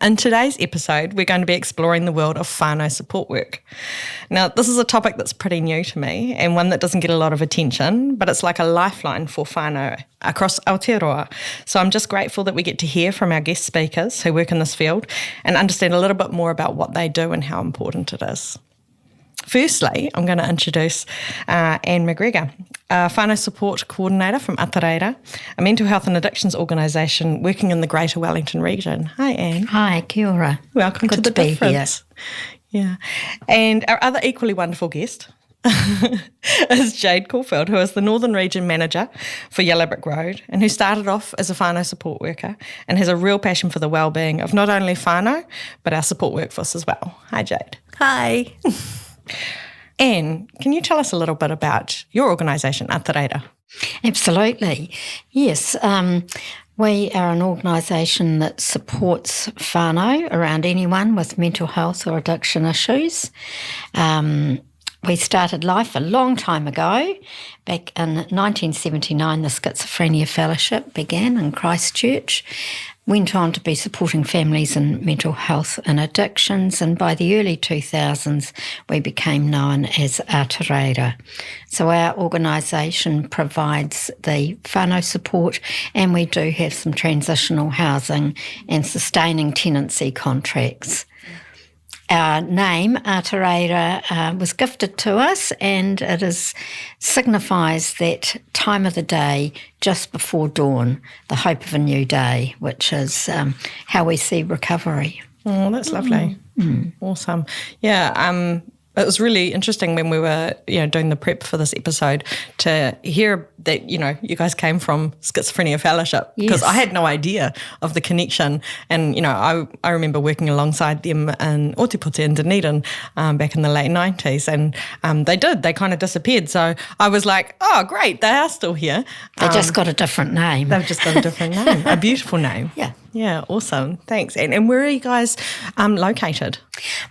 In today's episode, we're going to be exploring the world of whānau support work. Now, this is a topic that's pretty new to me and one that doesn't get a lot of attention, but it's like a lifeline for whānau across Aotearoa. So I'm just grateful that we get to hear from our guest speakers who work in this field and understand a little bit more about what they do and how important it is. Firstly, I'm going to introduce Anne McGregor, a whānau support coordinator from Atareira, a mental health and addictions organisation working in the Greater Wellington region. Hi, Anne. Hi, kia ora. Welcome Good to The be Difference. Here. Yeah. And our other equally wonderful guest is Jade Caulfield, who is the Northern Region Manager for Yellow Brick Road and who started off as a whānau support worker and has a real passion for the wellbeing of not only whānau, but our support workforce as well. Hi, Jade. Hi. Anne, can you tell us a little bit about your organisation, Atareira? Absolutely. Yes. We are an organisation that supports whānau around anyone with mental health or addiction issues. We started life a long time ago. Back in 1979, the Schizophrenia Fellowship began in Christchurch. Went on to be supporting families in mental health and addictions, and by the early 2000s we became known as Atareira. So our organisation provides the whānau support, and we do have some transitional housing and sustaining tenancy contracts. Our name, Atareira, was gifted to us, and it signifies that time of the day just before dawn, the hope of a new day, which is how we see recovery. Oh, that's lovely. Awesome. Yeah, it was really interesting when we were, doing the prep for this episode to hear that, you guys came from Schizophrenia Fellowship, because I had no idea of the connection. And, I remember working alongside them in Ōtepoti and Dunedin back in the late 90s, and they kind of disappeared. So I was like, oh, great, they are still here. They just got a different name. They've just got a different name, a beautiful name. Yeah. Yeah, awesome. Thanks. And where are you guys located?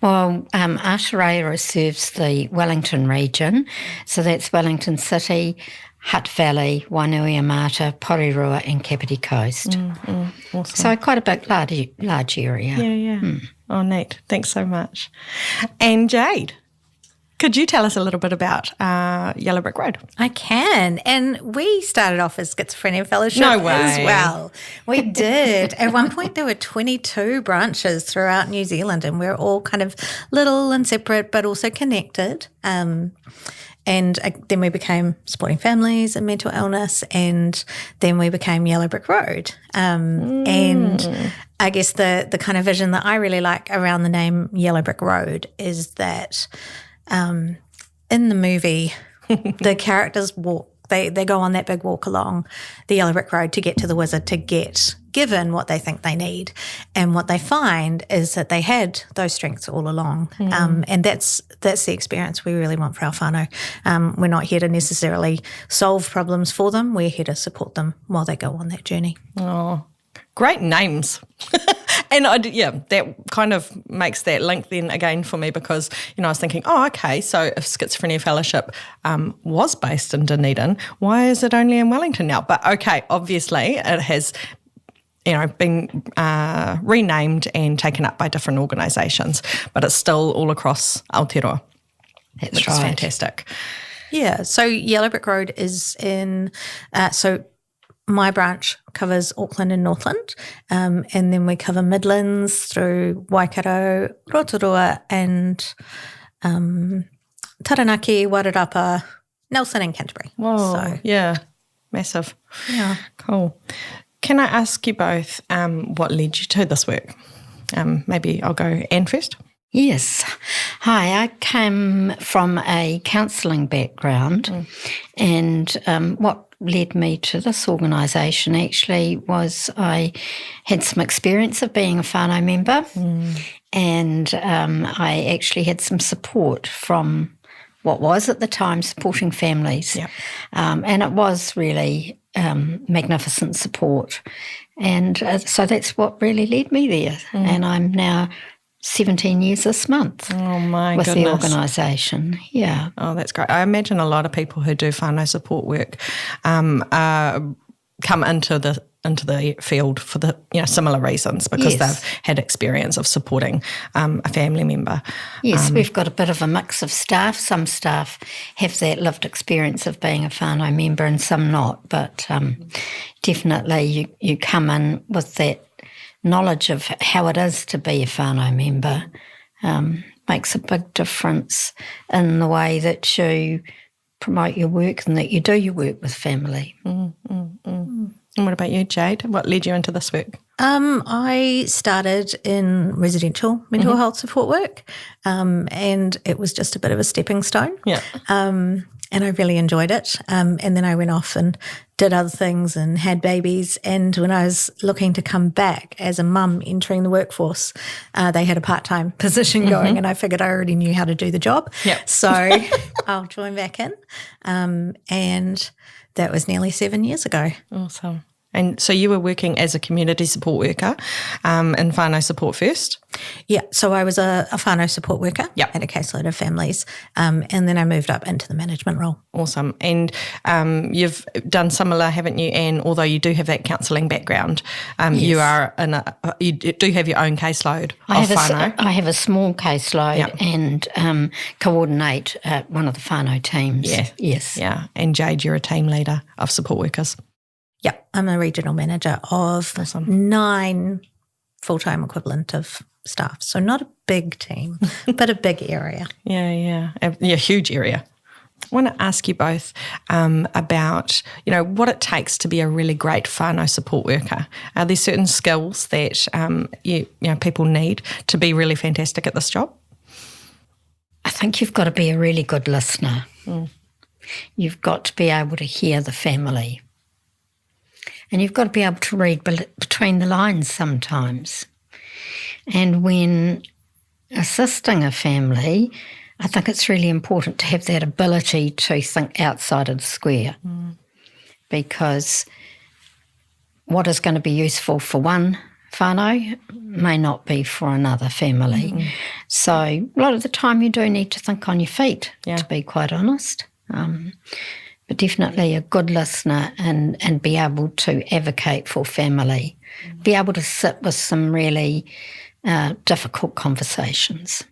Well, Atareira serves the Wellington region. So that's Wellington City, Hutt Valley, Wainuiomata, Porirua and Kapiti Coast. Awesome. So quite a big, large area. Yeah. Oh, neat. Thanks so much. And Jade, could you tell us a little bit about Yellow Brick Road? I can. And we started off as Schizophrenia Fellowship No way. as well. We did. At one point there were 22 branches throughout New Zealand, and we're all kind of little and separate but also connected. And then we became Supporting Families and Mental Illness, and then we became Yellow Brick Road. And I guess the kind of vision that I really like around the name Yellow Brick Road is that in the movie, the characters walk, they go on that big walk along the Yellow Brick Road to get to the wizard to get given what they think they need. And what they find is that they had those strengths all along. And that's the experience we really want for our whānau. We're not here to necessarily solve problems for them. We're here to support them while they go on that journey. Oh, great names. And that kind of makes that link then again for me, because, I was thinking, okay, so if Schizophrenia Fellowship was based in Dunedin, why is it only in Wellington now? But okay, obviously it has, been renamed and taken up by different organisations, but it's still all across Aotearoa. That's which right. is fantastic. Yeah, so Yellow Brick Road is in, my branch covers Auckland and Northland, and then we cover Midlands through Waikato, Rotorua and Taranaki, Wairarapa, Nelson and Canterbury. Whoa, So, yeah, massive. yeah. Cool. Can I ask you both what led you to this work? Maybe I'll go Anne first. Yes. Hi, I came from a counselling background, and what led me to this organisation actually was I had some experience of being a whānau member, and I actually had some support from what was at the time Supporting Families. Yep. And it was really magnificent support. And so that's what really led me there. And I'm now 17 years this month with the organisation. Yeah. Oh, that's great. I imagine a lot of people who do whānau support work come into into the field for the similar reasons, because they've had experience of supporting a family member. Yes, we've got a bit of a mix of staff. Some staff have that lived experience of being a whānau member and some not, but definitely you come in with that knowledge of how it is to be a whānau member. Makes a big difference in the way that you promote your work and that you do your work with family. And what about you, Jade? What led you into this work? I started in residential mental health support work, and it was just a bit of a stepping stone. Yeah. And I really enjoyed it. And then I went off and did other things and had babies. And when I was looking to come back as a mum entering the workforce, they had a part-time position going, and I figured I already knew how to do the job. Yep. So I'll join back in. And that was nearly 7 years ago. Awesome. And so you were working as a community support worker in whānau support first? Yeah, so I was a whānau support worker Yep. at a caseload of families, and then I moved up into the management role. Awesome. And you've done similar, haven't you, Anne? Although you do have that counselling background, you are you do have your own caseload of whānau. I have a small caseload Yep. and coordinate one of the whānau teams. Yeah. Yes. Yeah. And Jade, you're a team leader of support workers. Yeah, I'm a regional manager of 9 full-time equivalent of staff. So not a big team, but a big area. Yeah, huge area. I want to ask you both about, what it takes to be a really great whānau support worker. Are there certain skills that people need to be really fantastic at this job? I think you've got to be a really good listener. You've got to be able to hear the family. And you've got to be able to read between the lines sometimes. And when assisting a family, I think it's really important to have that ability to think outside of the square, because what is going to be useful for one whānau may not be for another family. So a lot of the time you do need to think on your feet, to be quite honest. But definitely a good listener and be able to advocate for family, be able to sit with some really difficult conversations.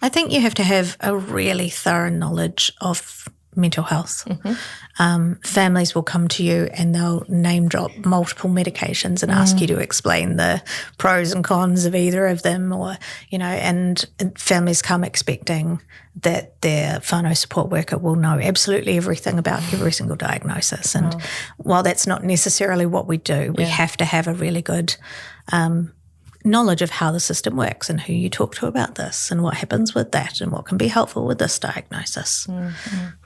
I think you have to have a really thorough knowledge of mental health. Families will come to you and they'll name drop multiple medications and ask you to explain the pros and cons of either of them, or, and families come expecting that their whānau support worker will know absolutely everything about every single diagnosis. And while that's not necessarily what we do, we have to have a really good knowledge of how the system works and who you talk to about this and what happens with that and what can be helpful with this diagnosis.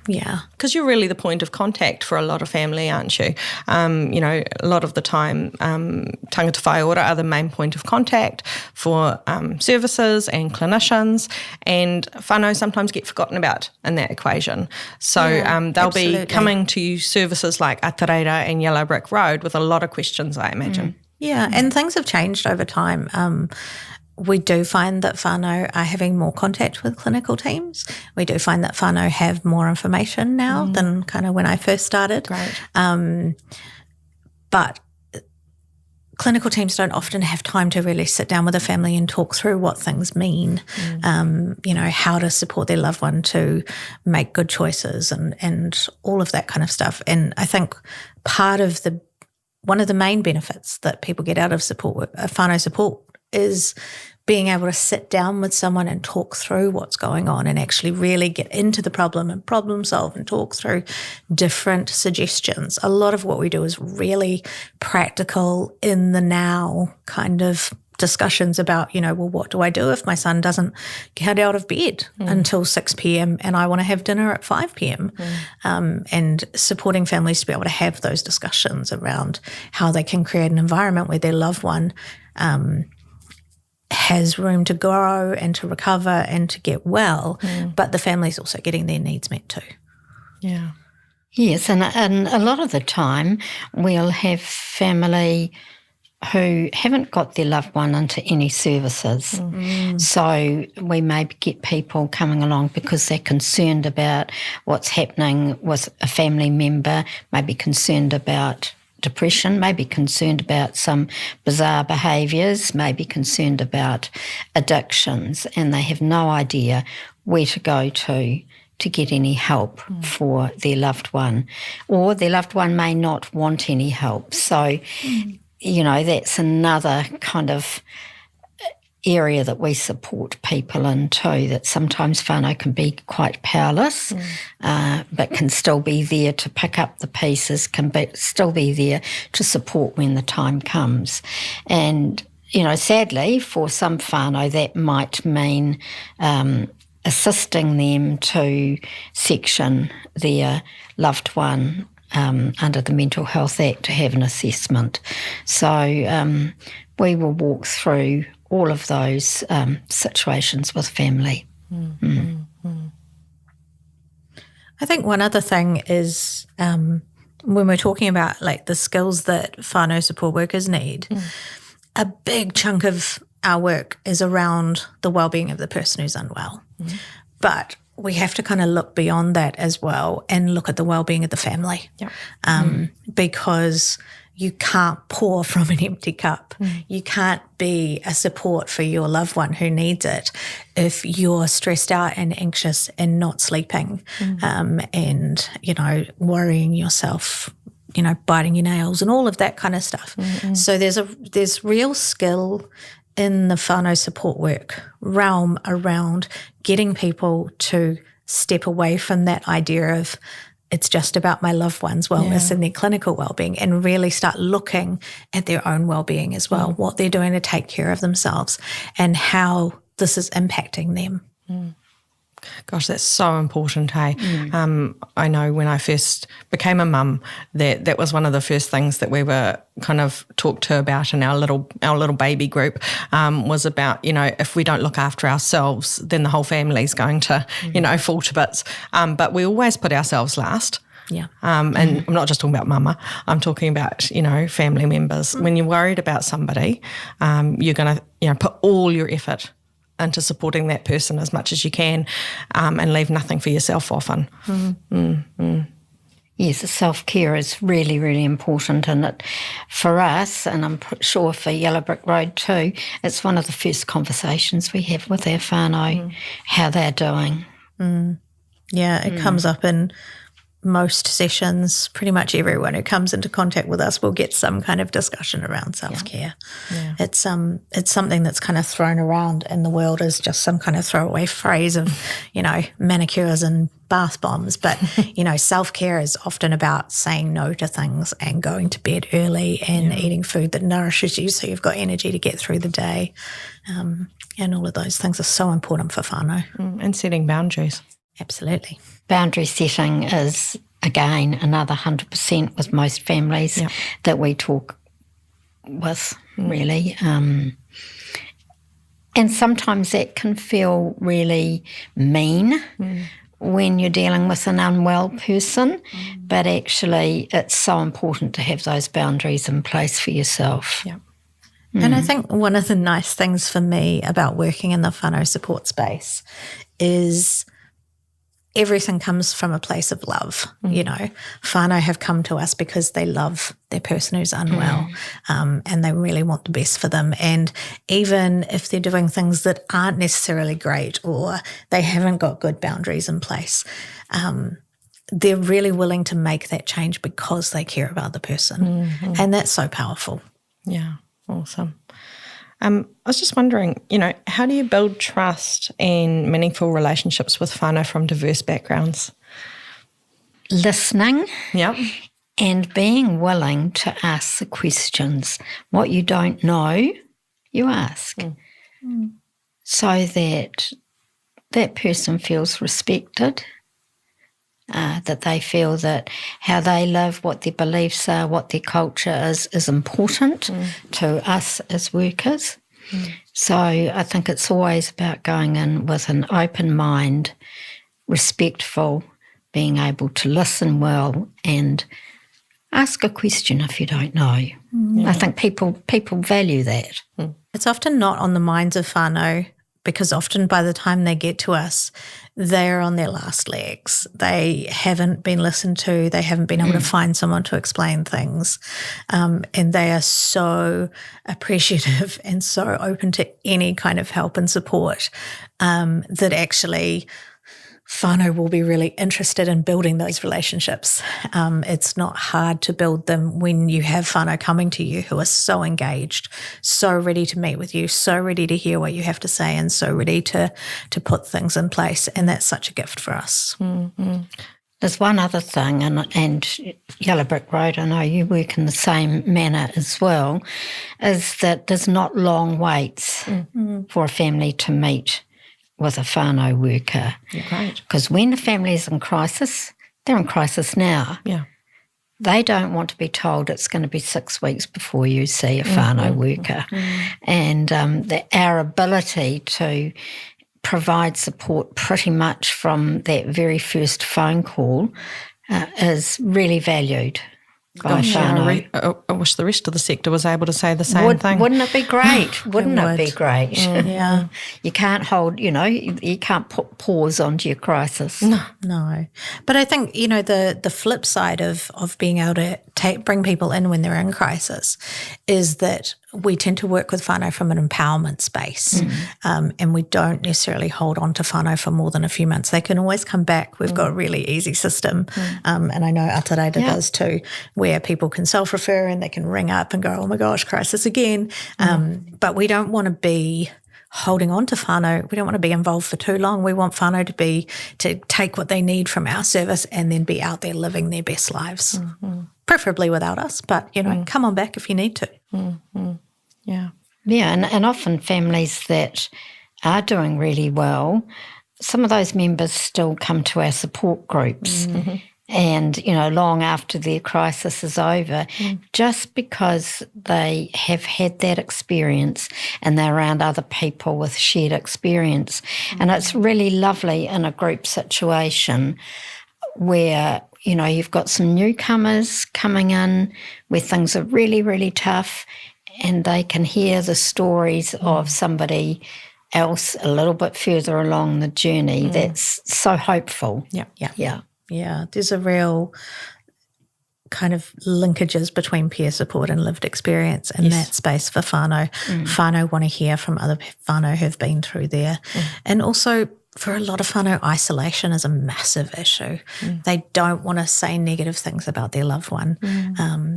Yeah. Because you're really the point of contact for a lot of family, aren't you? A lot of the time, tāngata whaiora are the main point of contact for services and clinicians, and whānau sometimes get forgotten about in that equation. So they'll be coming to services like Atareira and Yellow Brick Road with a lot of questions, I imagine. Yeah, and things have changed over time. We do find that whānau are having more contact with clinical teams. We do find that whānau have more information now than kind of when I first started. Great. But clinical teams don't often have time to really sit down with a family and talk through what things mean, how to support their loved one to make good choices and all of that kind of stuff. And I think one of the main benefits that people get out of whānau support is being able to sit down with someone and talk through what's going on and actually really get into the problem and problem solve and talk through different suggestions. A lot of what we do is really practical, in the now kind of discussions about, what do I do if my son doesn't get out of bed until 6 p.m. and I want to have dinner at 5 p.m. And supporting families to be able to have those discussions around how they can create an environment where their loved one has room to grow and to recover and to get well, but the family's also getting their needs met too. Yeah. Yes, and a lot of the time we'll have family who haven't got their loved one into any services. So we maybe get people coming along because they're concerned about what's happening with a family member, maybe concerned about depression, maybe concerned about some bizarre behaviours, maybe concerned about addictions, and they have no idea where to go to get any help for their loved one, or their loved one may not want any help. So, that's another kind of area that we support people in too, that sometimes whānau can be quite powerless, but can still be there to pick up the pieces, still be there to support when the time comes. And, sadly, for some whānau, that might mean assisting them to section their loved one under the Mental Health Act to have an assessment. So we will walk through all of those situations with family. I think one other thing is when we're talking about like the skills that whānau support workers need, a big chunk of our work is around the well-being of the person who's unwell. But we have to kind of look beyond that as well and look at the well-being of the family, because you can't pour from an empty cup. You can't be a support for your loved one who needs it if you're stressed out and anxious and not sleeping, and, worrying yourself, biting your nails and all of that kind of stuff. So there's real skill in the whānau support work realm around getting people to step away from that idea of it's just about my loved one's wellness and their clinical wellbeing, and really start looking at their own wellbeing as well, what they're doing to take care of themselves and how this is impacting them. Gosh, that's so important, hey? I know when I first became a mum, that was one of the first things that we were kind of talked to about in our little baby group, was about, if we don't look after ourselves, then the whole family's going to, fall to bits. But we always put ourselves last. Yeah. And I'm not just talking about mama, I'm talking about, family members. When you're worried about somebody, you're going to, put all your effort into supporting that person as much as you can, and leave nothing for yourself often. Yes, self-care is really, really important, and it, for us, and I'm sure for Yellow Brick Road too, it's one of the first conversations we have with our whānau, how they're doing. Yeah, it comes up in most sessions. Pretty much everyone who comes into contact with us will get some kind of discussion around self-care. It's something that's kind of thrown around in the world as just some kind of throwaway phrase of, manicures and bath bombs. But, self-care is often about saying no to things and going to bed early and eating food that nourishes you so you've got energy to get through the day. And all of those things are so important for whānau. And setting boundaries. Absolutely. Boundary setting is, again, another 100% with most families that we talk with, really. And sometimes that can feel really mean when you're dealing with an unwell person, but actually it's so important to have those boundaries in place for yourself. And I think one of the nice things for me about working in the whānau support space is everything comes from a place of love. Whānau have come to us because they love their person who's unwell, and they really want the best for them. And even if they're doing things that aren't necessarily great or they haven't got good boundaries in place, they're really willing to make that change because they care about the person. And that's so powerful. Yeah, awesome. I was just wondering, how do you build trust and meaningful relationships with whānau from diverse backgrounds? Listening. Yep. And being willing to ask the questions. What you don't know, you ask. So that that person feels respected, that they feel that how they live, what their beliefs are, what their culture is important to us as workers. So I think it's always about going in with an open mind, respectful, being able to listen well and ask a question if you don't know. I think people value that. It's often not on the minds of whānau because often by the time they get to us, they're on their last legs. They haven't been listened to. They haven't been able to find someone to explain things. And they are so appreciative and so open to any kind of help and support that actually whānau will be really interested in building those relationships. It's not hard to build them when you have whānau coming to you who are so engaged, so ready to meet with you, so ready to hear what you have to say, and so ready to put things in place. And that's such a gift for us. Mm-hmm. There's one other thing, and Yellow Brick Road, I know you work in the same manner as well, is that there's not long waits for a family to meet with a whānau worker. Great. Because when the family is in crisis, they're in crisis now. Yeah. They don't want to be told it's going to be 6 weeks before you see a whānau worker. And our ability to provide support pretty much from that very first phone call is really valued by whānau. I wish the rest of the sector was able to say the same thing. Wouldn't it be great? Wouldn't it be great? Yeah. You can't hold, you can't put pause onto your crisis. No. But I think, the flip side of being able to bring people in when they're in crisis is that we tend to work with whānau from an empowerment space, and we don't necessarily hold on to whānau for more than a few months. They can always come back. We've got a really easy system, and I know Atareira does too, where people can self-refer and they can ring up and go, oh my gosh, crisis again. But we don't want to be holding on to whānau. We don't want to be involved for too long. We want whānau to take what they need from our service and then be out there living their best lives. Preferably without us, but, come on back if you need to. Yeah. Yeah, and often families that are doing really well, some of those members still come to our support groups. And, long after their crisis is over, just because they have had that experience and they're around other people with shared experience. And it's really lovely in a group situation where, you've got some newcomers coming in where things are really, really tough, and they can hear the stories of somebody else a little bit further along the journey. That's so hopeful. Yeah, there's a real kind of linkages between peer support and lived experience in that space for whānau. Whānau want to hear from other whānau who've been through there. And also, for a lot of whānau, isolation is a massive issue. They don't want to say negative things about their loved one.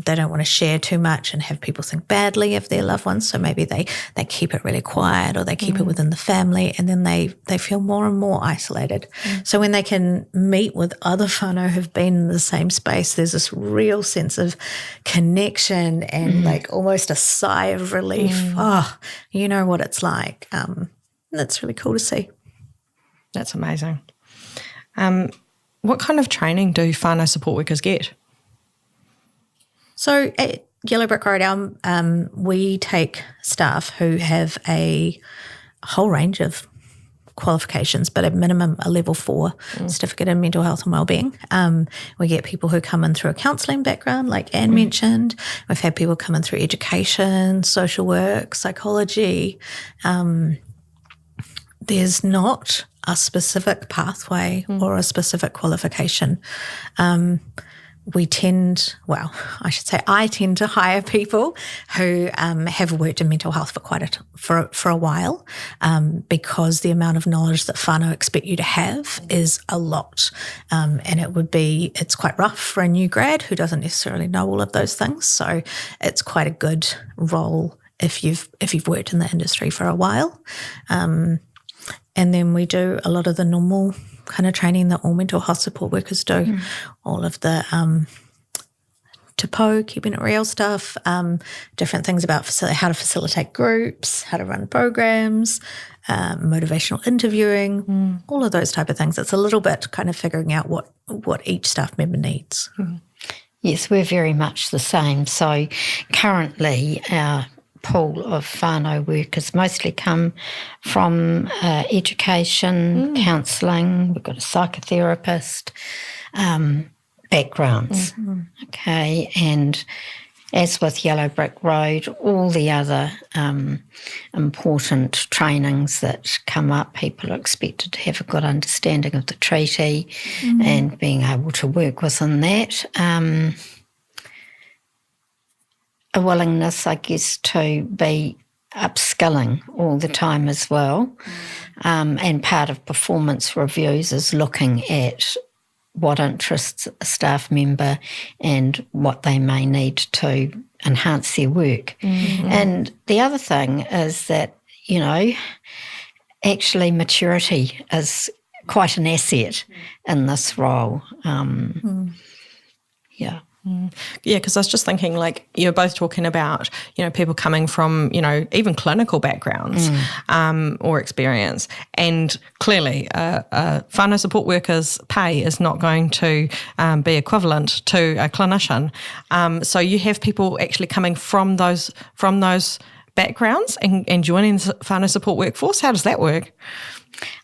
They don't want to share too much and have people think badly of their loved ones. So maybe they keep it really quiet, or they keep it within the family, and then they feel more and more isolated. So when they can meet with other whānau who've been in the same space, there's this real sense of connection and like almost a sigh of relief. Oh, you know what it's like. That's really cool to see. That's amazing. What kind of training do whānau support workers get? So at Yellow Brick Road, we take staff who have a whole range of qualifications, but at minimum a level 4 certificate in mental health and wellbeing. We get people who come in through a counselling background, like Anne mentioned. We've had people come in through education, social work, psychology. There's not a specific pathway or a specific qualification. I tend to hire people who have worked in mental health for a while, because the amount of knowledge that whānau expect you to have is a lot, and it's quite rough for a new grad who doesn't necessarily know all of those things. So it's quite a good role if you've worked in the industry for a while. And then we do a lot of the normal kind of training that all mental health support workers do, all of the TPO, keeping it real stuff, different things about how to facilitate groups, how to run programs, motivational interviewing, all of those type of things. It's a little bit kind of figuring out what each staff member needs. Yes, we're very much the same. So currently our pool of whānau workers mostly come from education, counselling. We've got a psychotherapist, backgrounds. Okay, and as with Yellow Brick Road, all the other important trainings that come up, people are expected to have a good understanding of the treaty and being able to work within that. A willingness, I guess, to be upskilling all the time as well. And part of performance reviews is looking at what interests a staff member and what they may need to enhance their work. And the other thing is that, actually maturity is quite an asset in this role. Yeah. Yeah, because I was just thinking, like, you're both talking about, people coming from, even clinical backgrounds or experience. And clearly, whānau support workers' pay is not going to be equivalent to a clinician. So you have people actually coming from those backgrounds and joining the whānau support workforce. How does that work?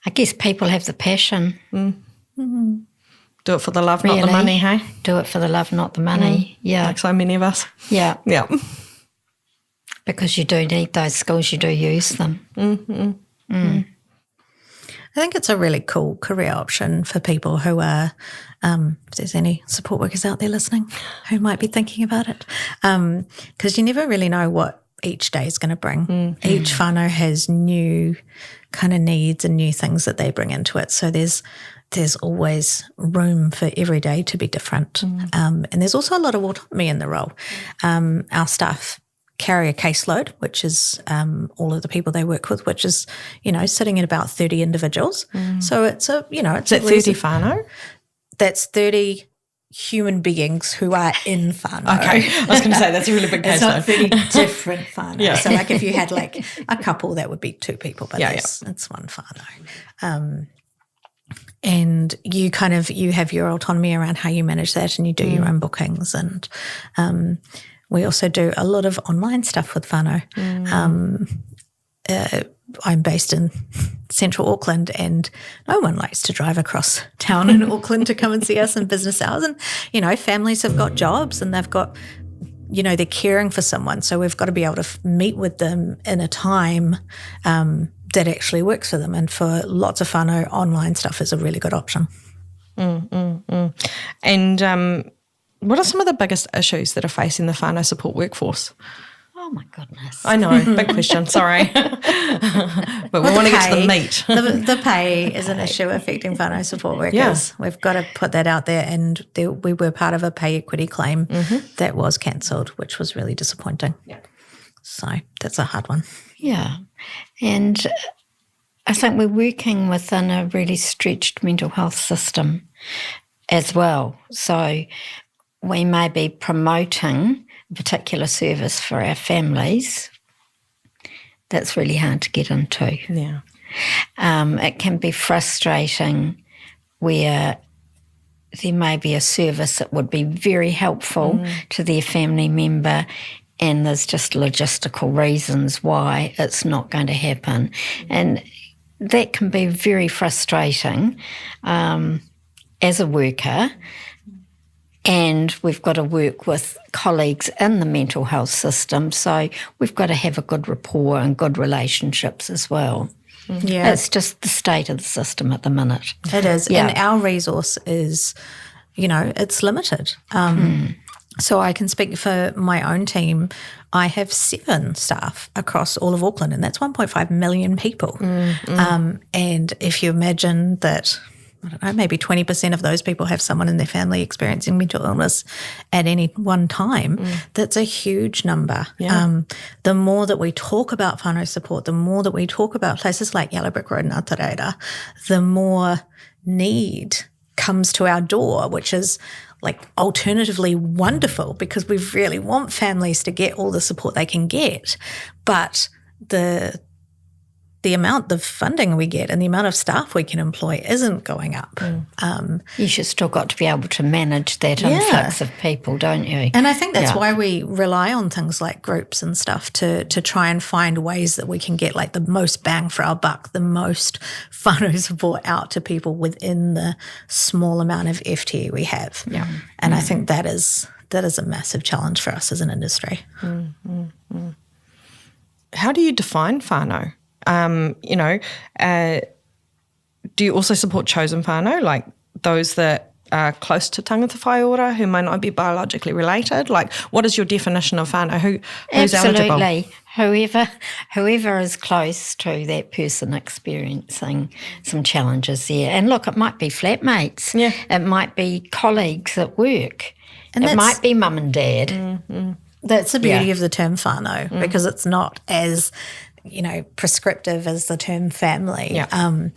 I guess people have the passion. Do it for the love, not the money, hey? Do it for the love, not the money. Yeah. Like so many of us. Yeah. Yeah. Because you do need those skills, you do use them. I think it's a really cool career option for people who are, if there's any support workers out there listening who might be thinking about it, because you never really know what each day is going to bring. Each whānau has new kind of needs and new things that they bring into it. So there's always room for every day to be different. And there's also a lot of autonomy in the role. Our staff carry a caseload, which is all of the people they work with, which is, sitting at about 30 individuals. So it's a, it's Is that 30 whānau? That's 30 human beings who are in whānau. Okay, I was going to say that's a really big It's not caseload. 30 different whānau. Yeah. So like if you had like a couple, that would be 2 people, but it's one whānau. And you have your autonomy around how you manage that, and you do your own bookings. And we also do a lot of online stuff with whānau. I'm based in central Auckland, and no one likes to drive across town in Auckland to come and see us in business hours. And, families have got jobs and they've got, they're caring for someone. So we've got to be able to meet with them in a time that actually works for them. And for lots of whānau, online stuff is a really good option. And what are some of the biggest issues that are facing the whānau support workforce? Oh, my goodness. I know, big question, sorry. But we want to get to the meat. The pay is an issue affecting whānau support workers. Yeah. We've got to put that out there. And we were part of a pay equity claim that was cancelled, which was really disappointing. Yeah. So that's a hard one. Yeah. And I think we're working within a really stretched mental health system as well. So we may be promoting a particular service for our families. That's really hard to get into. Yeah. It can be frustrating where there may be a service that would be very helpful to their family member, and there's just logistical reasons why it's not going to happen. And that can be very frustrating as a worker. And we've got to work with colleagues in the mental health system. So we've got to have a good rapport and good relationships as well. Yeah. It's just the state of the system at the minute. It is. Yeah. And our resource is, it's limited. So I can speak for my own team. I have 7 staff across all of Auckland, and that's 1.5 million people. And if you imagine that, I don't know, maybe 20% of those people have someone in their family experiencing mental illness at any one time, that's a huge number. Yeah. The more that we talk about whānau support, the more that we talk about places like Yellow Brick Road and Atareira, the more need comes to our door, which is like alternatively wonderful, because we really want families to get all the support they can get. But the amount of funding we get and the amount of staff we can employ isn't going up. You've still got to be able to manage that influx of people, don't you? And I think that's why we rely on things like groups and stuff to try and find ways that we can get like the most bang for our buck, the most whānau support out to people within the small amount of FTE we have. Yeah. And I think that is that is a massive challenge for us as an industry. How do you define whānau? Do you also support chosen whānau, like those that are close to tāngata whaiora who might not be biologically related? Like, what is your definition of whānau? Who's eligible? Absolutely. Whoever is close to that person experiencing some challenges there. And look, it might be flatmates. Yeah. It might be colleagues at work. And it might be mum and dad. That's the beauty of the term whānau, because it's not as prescriptive as the term family. Yeah.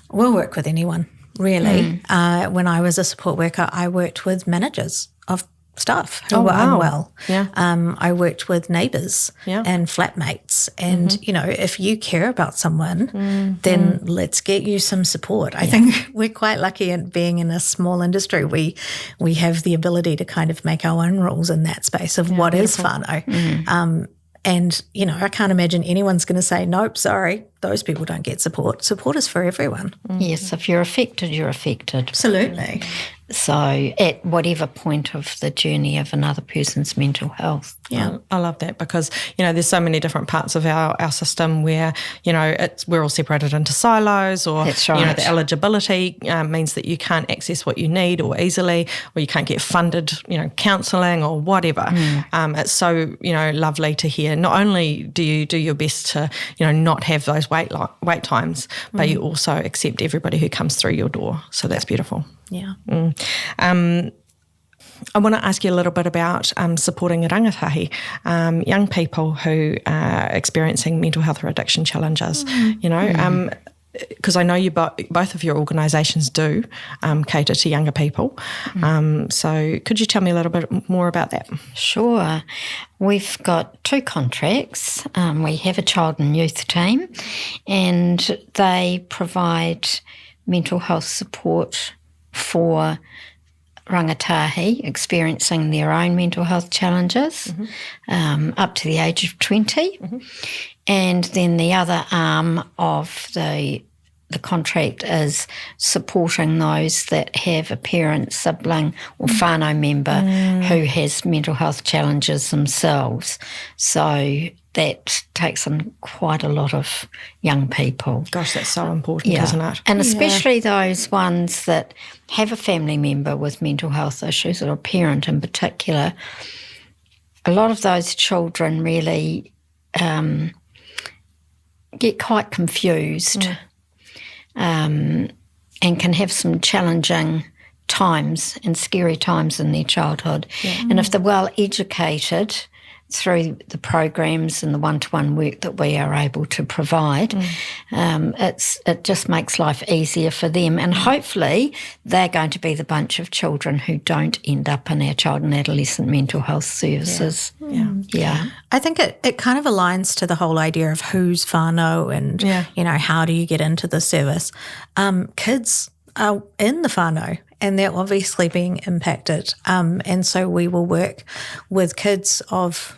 We'll work with anyone, really. When I was a support worker, I worked with managers of staff who were unwell. Yeah. I worked with neighbours and flatmates. And, if you care about someone, then let's get you some support. I think we're quite lucky in being in a small industry. We have the ability to kind of make our own rules in that space of what is whānau. And, I can't imagine anyone's going to say, nope, sorry, those people don't get support. Support is for everyone. Yes, if you're affected, you're affected. Absolutely. So at whatever point of the journey of another person's mental health. Yeah, I love that because, there's so many different parts of our system where, we're all separated into silos or, That's right. The eligibility means that you can't access what you need or easily, or you can't get funded, counselling or whatever. It's so, lovely to hear. Not only do you do your best to, not have those wait times, but you also accept everybody who comes through your door. So that's beautiful. Yeah. I want to ask you a little bit about supporting rangatahi, young people who are experiencing mental health or addiction challenges, because I know you both of your organisations do cater to younger people. So could you tell me a little bit more about that? Sure. We've got 2 contracts. We have a child and youth team, and they provide mental health support for rangatahi experiencing their own mental health challenges up to the age of 20. And then the other arm of the contract is supporting those that have a parent, sibling or whānau member who has mental health challenges themselves. So that takes in quite a lot of young people. Gosh, that's so important, isn't it? And especially those ones that have a family member with mental health issues, or a parent in particular. A lot of those children really get quite confused and can have some challenging times and scary times in their childhood. And if they're well educated through the programs and the one-to-one work that we are able to provide, it just makes life easier for them. And hopefully they're going to be the bunch of children who don't end up in our child and adolescent mental health services. Yeah. I think it kind of aligns to the whole idea of who's whānau and, how do you get into the service. Kids are in the whānau and they're obviously being impacted. And so we will work with kids of,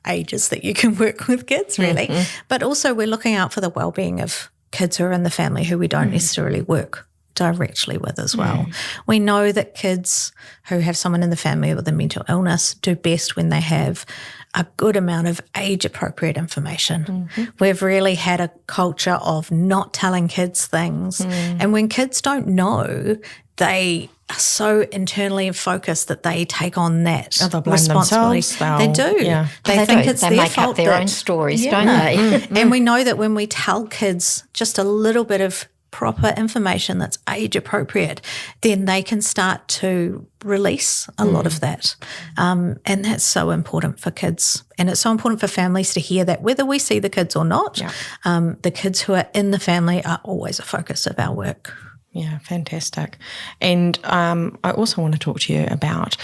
ages that you can work with kids, really. But also we're looking out for the wellbeing of kids who are in the family who we don't necessarily work directly with as well. We know that kids who have someone in the family with a mental illness do best when they have a good amount of age-appropriate information. We've really had a culture of not telling kids things. And when kids don't know, they are so internally focused that they take on that responsibility. They do. Yeah. They think it's they their make fault. up their own stories, don't they? And we know that when we tell kids just a little bit of proper information that's age appropriate, then they can start to release a lot of that. And that's so important for kids. And it's so important for families to hear that whether we see the kids or not, the kids who are in the family are always a focus of our work. Yeah, fantastic. And I also want to talk to you about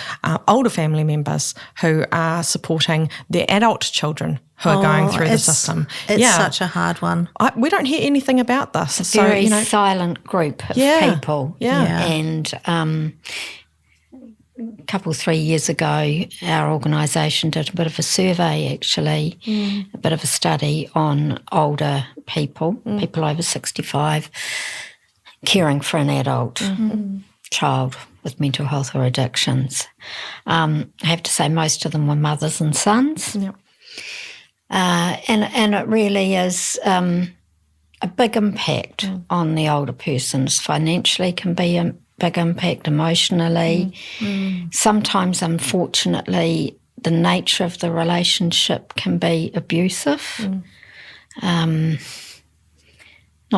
older family members who are supporting their adult children who are going through the system. It's such a hard one. We don't hear anything about this. It's a very silent group of people. Yeah. And a couple, 3 years ago, our organisation did a bit of a survey, actually, a bit of a study on older people, people over 65, caring for an adult child with mental health or addictions. I have to say most of them were mothers and sons. Yep. And it really is a big impact on the older persons. Financially can be a big impact, emotionally. Sometimes, unfortunately, the nature of the relationship can be abusive. Not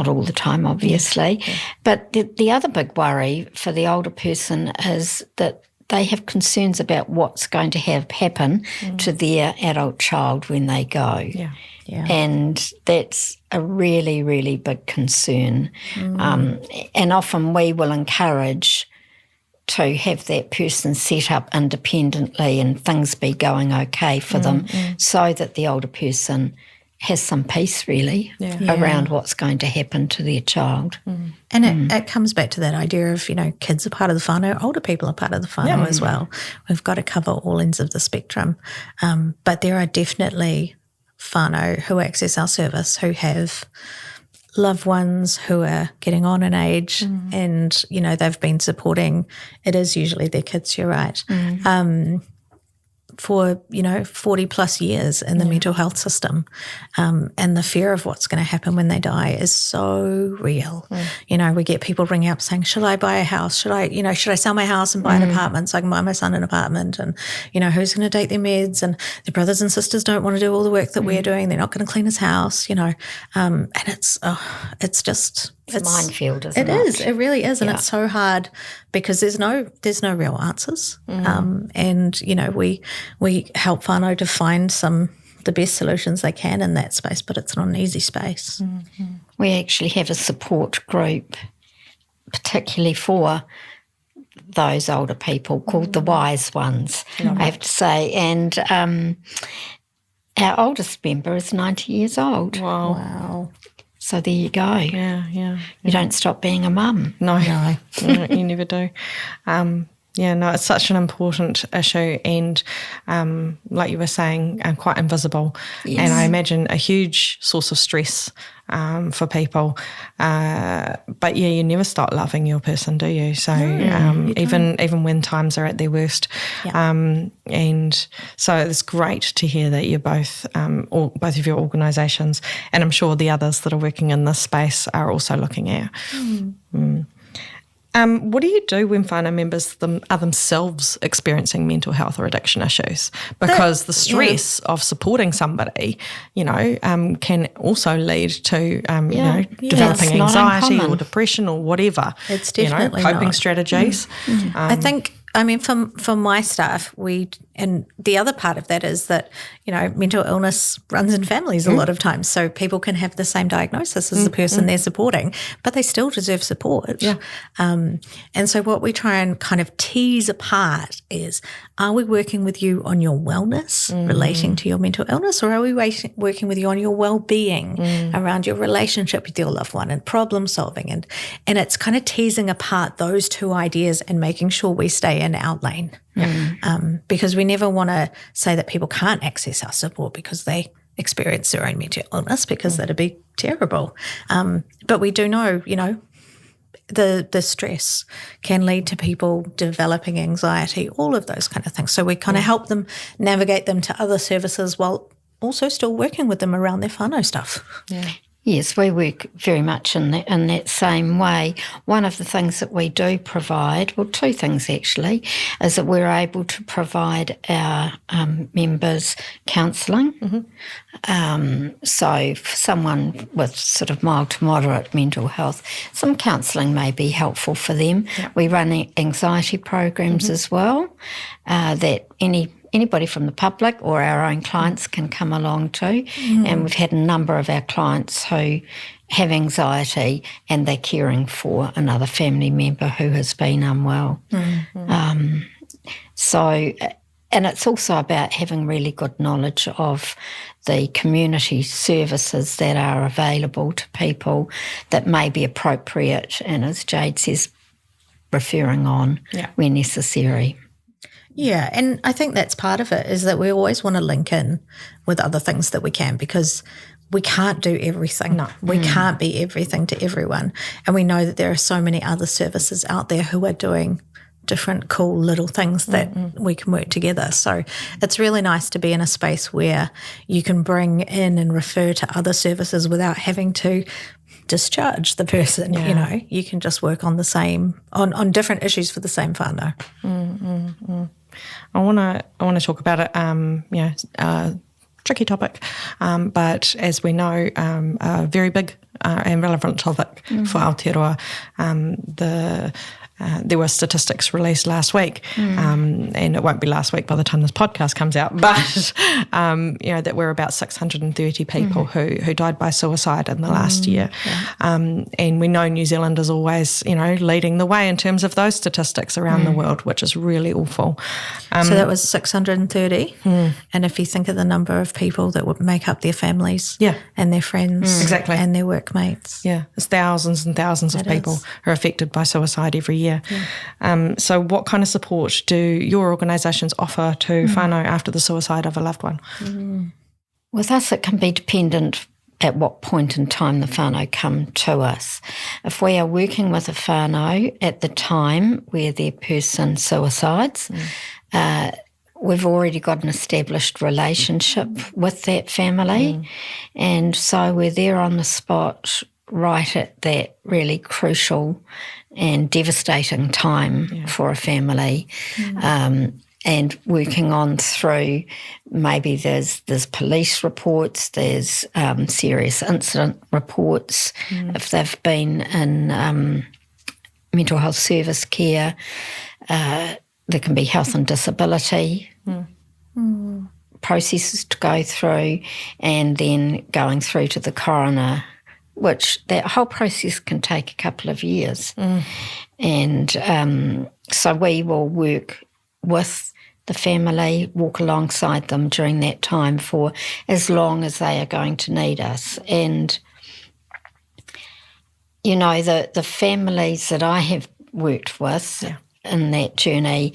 all the time, obviously. But the other big worry for the older person is that they have concerns about what's going to happen to their adult child when they go. Yeah. And that's a really, really big concern. And often we will encourage to have that person set up independently and things be going okay for them so that the older person has some peace, really, around what's going to happen to their child. And it comes back to that idea of, kids are part of the whānau, older people are part of the whānau as well. We've got to cover all ends of the spectrum. But there are definitely whānau who access our service who have loved ones who are getting on in age and, they've been supporting, it is usually their kids, you're right, for 40 plus years in the mental health system, and the fear of what's going to happen when they die is so real. We get people ringing up saying, should I buy a house, should I sell my house and buy an apartment so I can buy my son an apartment, and who's going to take their meds, and their brothers and sisters don't want to do all the work that we're doing, they're not going to clean his house, and it's It's a minefield, isn't it? It is. It really is, and it's so hard because there's no real answers. And we help whānau to find the best solutions they can in that space, but it's not an easy space. We actually have a support group, particularly for those older people, called the wise ones, I have to say, and our oldest member is 90 years old. Wow. So there you go. Yeah. You don't stop being a mum. No, you never do. It's such an important issue and, like you were saying, quite invisible. Yes. And I imagine a huge source of stress for people. But you never stop loving your person, do you? So even when times are at their worst. And so it's great to hear that you're both of your organisations, and I'm sure the others that are working in this space are also looking at. What do you do when whānau members are themselves experiencing mental health or addiction issues? Because the stress of supporting somebody, can also lead to, developing anxiety or depression or whatever. It's definitely coping strategies. I think, for my staff, and the other part of that is that, mental illness runs in families a lot of times. So people can have the same diagnosis as the person they're supporting, but they still deserve support. Yeah. And so what we try and kind of tease apart is, are we working with you on your wellness relating to your mental illness, or are we working with you on your well-being around your relationship with your loved one and problem solving? And it's kind of teasing apart those two ideas and making sure we stay in our lane. Because we never want to say that people can't access our support because they experience their own mental illness, because that'd be terrible. But we do know, the stress can lead to people developing anxiety, all of those kind of things. So we kind of help them navigate them to other services while also still working with them around their whānau stuff. Yeah. Yes, we work very much in that same way. One of the things that we do provide, well, two things actually, is that we're able to provide our members counselling. So for someone with sort of mild to moderate mental health, some counselling may be helpful for them. Yep. We run anxiety programs as well, that anybody from the public or our own clients can come along to. And we've had a number of our clients who have anxiety and they're caring for another family member who has been unwell. And it's also about having really good knowledge of the community services that are available to people that may be appropriate, and as Jade says, referring on where necessary. Yeah, and I think that's part of it, is that we always want to link in with other things that we can, because we can't do everything. No. We can't be everything to everyone. And we know that there are so many other services out there who are doing different cool little things that we can work together. So it's really nice to be in a space where you can bring in and refer to other services without having to discharge the person. You know, you can just work on the same on different issues for the same whānau. I want to talk about it. Tricky topic, but as we know, a very big and relevant topic for Aotearoa. There were statistics released last week, and it won't be last week by the time this podcast comes out, but that we're about 630 people who died by suicide in the last year. And we know New Zealand is always, leading the way in terms of those statistics around the world, which is really awful. So that was 630. And if you think of the number of people that would make up their families and their friends exactly. and their workmates. Yeah, it's thousands and thousands of people who are affected by suicide every year. So what kind of support do your organisations offer to whānau after the suicide of a loved one? With us, it can be dependent at what point in time the whānau come to us. If we are working with a whānau at the time where their person suicides, we've already got an established relationship with that family, and so we're there on the spot right at that really crucial and devastating time for a family, and working on through maybe there's police reports, there's serious incident reports if they've been in mental health service care. There can be health and disability processes to go through, and then going through to the coroner, which that whole process can take a couple of years. And so we will work with the family, walk alongside them during that time for as long as they are going to need us. And, the families that I have worked with in that journey,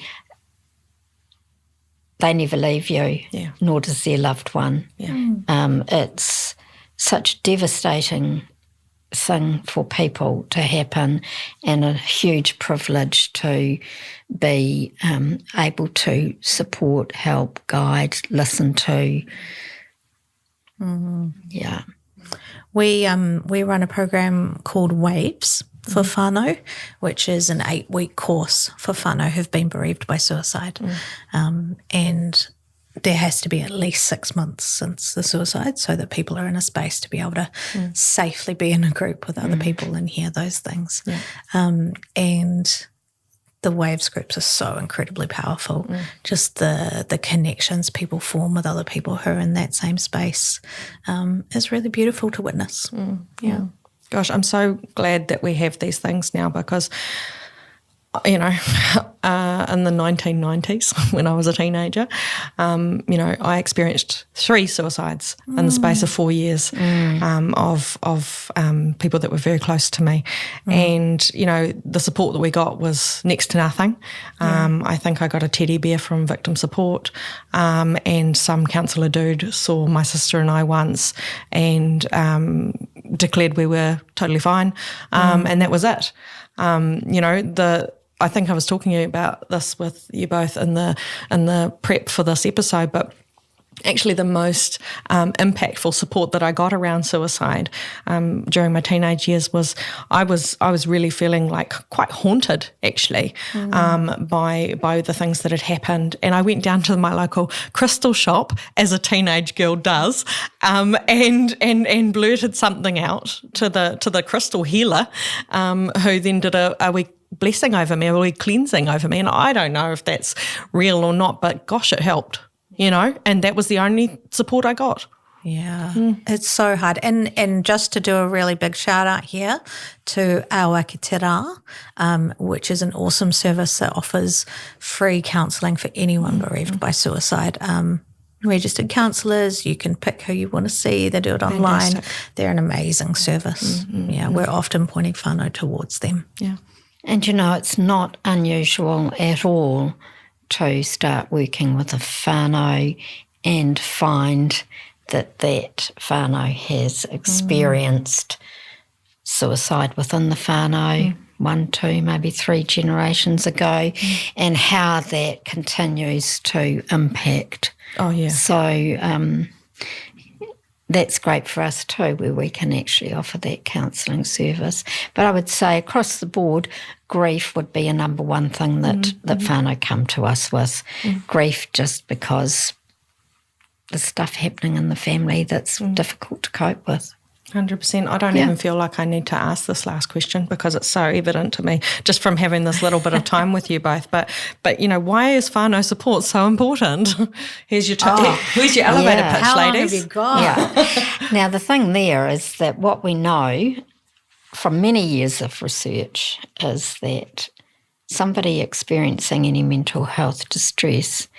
they never leave you, nor does their loved one. It's such a devastating thing for people to happen, and a huge privilege to be able to support, help, guide, listen to. We run a program called Waves for whānau, which is an 8-week course for whānau who've been bereaved by suicide. And there has to be at least 6 months since the suicide so that people are in a space to be able to safely be in a group with other people and hear those things. And the Waves groups are so incredibly powerful. Just the connections people form with other people who are in that same space is really beautiful to witness. Gosh, I'm so glad that we have these things now, because in the 1990s when I was a teenager, I experienced 3 suicides in the space of 4 years of people that were very close to me. And, the support that we got was next to nothing. I think I got a teddy bear from victim support, and some counsellor dude saw my sister and I once and declared we were totally fine, and that was it. I think I was talking about this with you both in the prep for this episode, but actually the most impactful support that I got around suicide during my teenage years was I was really feeling like quite haunted actually by the things that had happened, and I went down to my local crystal shop as a teenage girl does, and blurted something out to the crystal healer, who then did a wee blessing over me, a wee cleansing over me, and I don't know if that's real or not, but gosh, it helped. And that was the only support I got. It's so hard. And just to do a really big shout out here to our Atareira, which is an awesome service that offers free counselling for anyone bereaved by suicide. Registered counsellors, you can pick who you want to see, they do it online. Fantastic. They're an amazing service. We're often pointing whānau towards them. And it's not unusual at all to start working with a whānau and find that whānau has experienced suicide within the whānau, 1, 2, maybe 3 generations ago, and how that continues to impact. Oh, yeah. So that's great for us too, where we can actually offer that counselling service. But I would say across the board, grief would be a number one thing that whānau come to us with. Grief, just because there's stuff happening in the family that's difficult to cope with. 100%. I don't even feel like I need to ask this last question because it's so evident to me just from having this little bit of time with you both. But why is whānau support so important? Here's your who's your elevator pitch, How long ladies? have you got? Yeah. Now, the thing there is that what we know from many years of research is that somebody experiencing any mental health distress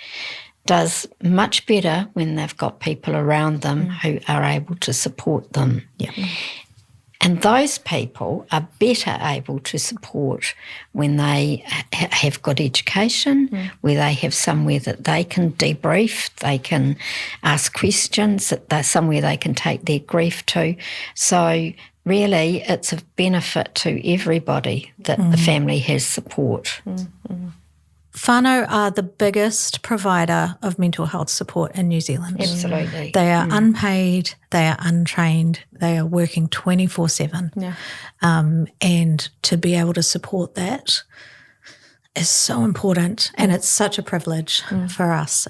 does much better when they've got people around them who are able to support them. Yeah. And those people are better able to support when they have good education, where they have somewhere that they can debrief, they can ask questions, that there's somewhere they can take their grief to. So really it's a benefit to everybody that the family has support. Whānau are the biggest provider of mental health support in New Zealand. Absolutely. They are unpaid, they are untrained, they are working 24/7. Yeah. And to be able to support that is so important, and it's such a privilege for us.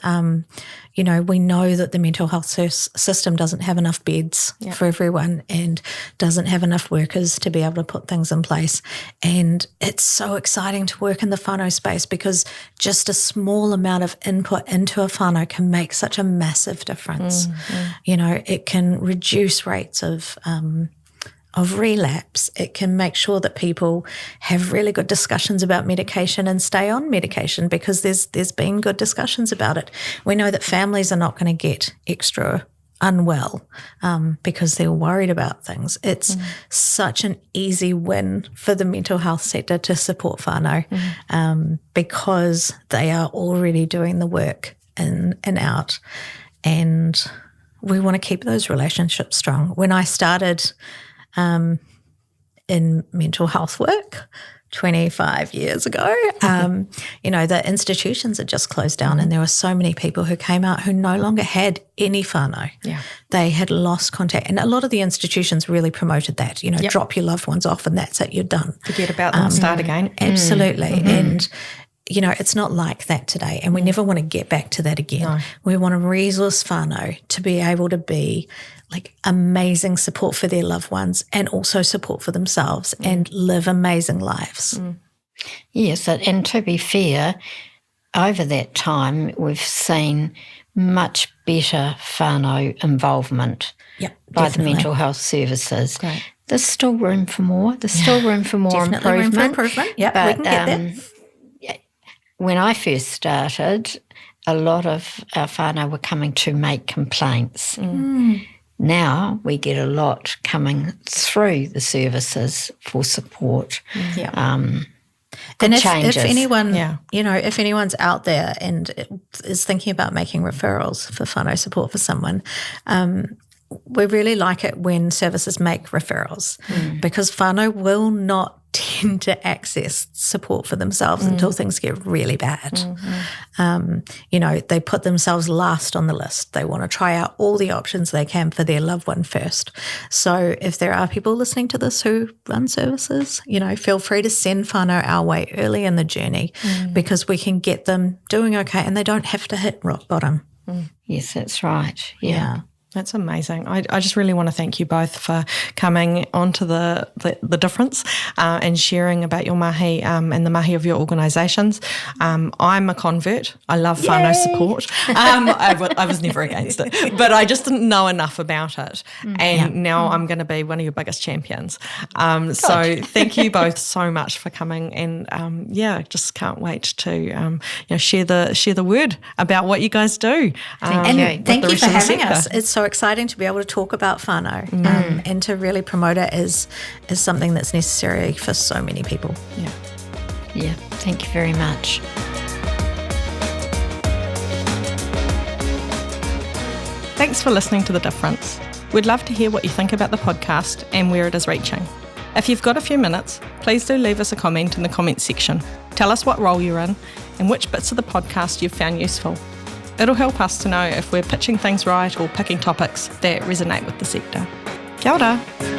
We know that the mental health system doesn't have enough beds for everyone and doesn't have enough workers to be able to put things in place. And it's so exciting to work in the whānau space because just a small amount of input into a whānau can make such a massive difference. It can reduce rates of relapse. It can make sure that people have really good discussions about medication and stay on medication because there's been good discussions about it. We know that families are not going to get extra unwell because they're worried about things. It's such an easy win for the mental health sector to support whānau because they are already doing the work in and out, and we want to keep those relationships strong. When I started in mental health work 25 years ago, the institutions had just closed down and there were so many people who came out who no longer had any whānau. Yeah. They had lost contact. And a lot of the institutions really promoted that, drop your loved ones off and that's it, you're done. Forget about them, start again. Absolutely. And it's not like that today, and we never want to get back to that again. No. We want to resource whānau to be able to be like amazing support for their loved ones and also support for themselves and live amazing lives. Yes, and to be fair, over that time we've seen much better whānau involvement by the mental health services. Great. There's still room for more. There's still room for more Definitely improvement. Room for improvement. Yeah, we can get there. When I first started, a lot of our whānau were coming to make complaints. Now we get a lot coming through the services for support. And if anyone, if anyone's out there and is thinking about making referrals for whānau support for someone, we really like it when services make referrals because whānau will not tend to access support for themselves until things get really bad. They put themselves last on the list. They want to try out all the options they can for their loved one first. So if there are people listening to this who run services, feel free to send whānau our way early in the journey because we can get them doing okay and they don't have to hit rock bottom. Yes, that's right. Yeah. That's amazing. I just really want to thank you both for coming onto the difference and sharing about your mahi and the mahi of your organisations. I'm a convert. I love whānau support. I was never against it, but I just didn't know enough about it. And now I'm going to be one of your biggest champions. So thank you both so much for coming, and just can't wait to share the word about what you guys do. Thank you for having us. It's so exciting to be able to talk about whānau and to really promote it is something that's necessary for so many people. Yeah, thank you very much. Thanks for listening to The Difference. We'd love to hear what you think about the podcast and where it is reaching. If you've got a few minutes, please do leave us a comment in the comments section. Tell us what role you're in and which bits of the podcast you've found useful. It'll help us to know if we're pitching things right or picking topics that resonate with the sector. Kia ora!